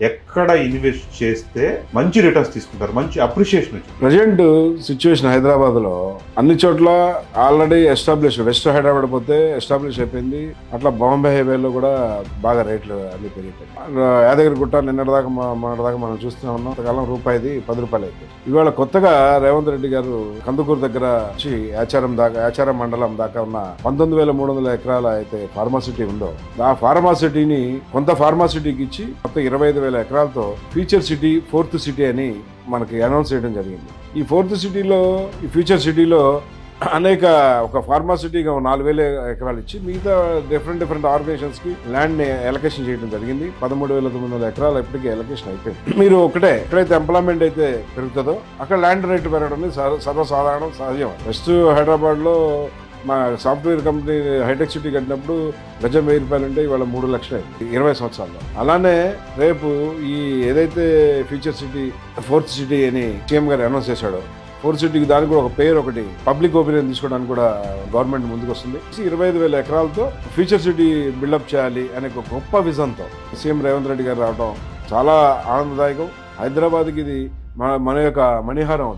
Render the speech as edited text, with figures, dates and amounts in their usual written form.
ఎక్కడ ఇన్వెస్ట్ చేస్తే మంచి రిటర్న్స్ తీసుకుంటారు, మంచి అప్రిషియేషన్ వచ్చింది. ప్రజెంట్ సిచ్యువేషన్ హైదరాబాద్ లో అన్ని చోట్ల ఆల్రెడీ ఎస్టాబ్లిష్, వెస్ట్ హైదరాబాద్ పోతే ఎస్టాబ్లిష్ అయిపోయింది. అట్లా బాంబే హైవేలో కూడా బాగా రేట్లు అన్ని పెరిగిపోయి, యాదగిరిగుట్ట నిన్నటిదాకా మనం చూస్తూనే ఉన్నాం. కాలం రూపాయిది 10 రూపాయలు అయితే ఇవాళ కొత్తగా రేవంత్ రెడ్డి గారు కందుకూరు దగ్గర నుంచి యాచారం మండలం దాకా ఉన్న 19,300 ఎకరాల అయితే ఫార్మాసిటీ ఉందో, ఆ ఫార్మాసిటీని కొంత ఫార్మాసిటీకి ఇచ్చి మొత్తం 25,000 ఎకరాలతో ఫ్యూచర్ సిటీ, 4th సిటీ అని మనకి అనౌన్స్ చేయడం జరిగింది. ఈ 4th సిటీలో, ఈ ఫ్యూచర్ సిటీలో ఒక ఫార్మాసిటీగా 4,000 ఎకరాలు ఇచ్చి మిగతా డిఫరెంట్ ఆర్గనైజేషన్స్ కి ల్యాండ్ ని ఎలకేషన్ చేయడం జరిగింది. 13,900 ఎకరాలు ఇప్పటికీ ఎలకేషన్ అయిపోయింది. మీరు ఎక్కడైతే ఎంప్లాయ్మెంట్ అయితే పెరుగుతుందో అక్కడ ల్యాండ్ రేట్ పెరగడం సర్వసాధారణం, సహజం. వెస్ట్ హైదరాబాద్ లో మా సాఫ్ట్వేర్ కంపెనీ హైటెక్ సిటీ కట్టినప్పుడు గజం 1000 రూపాయలు అంటే ఇవాళ 3 లక్షలు అయింది 20 సంవత్సరాల్లో. అలానే రేపు ఈ ఏదైతే ఫ్యూచర్ సిటీ, 4th సిటీ అని సీఎం గారు అనౌన్స్ చేశాడో, 4th సిటీకి దానికి కూడా ఒక పేరు, ఒకటి పబ్లిక్ ఒపీనియన్ తీసుకోవడానికి కూడా గవర్నమెంట్ ముందుకు వస్తుంది. 25,000 ఎకరాలతో ఫ్యూచర్ సిటీ బిల్డప్ చేయాలి అనే ఒక గొప్ప విజన్తో సీఎం రేవంత్ రెడ్డి గారు రావడం చాలా ఆనందదాయకం. హైదరాబాద్కి ఇది మన యొక్క మణిహారం.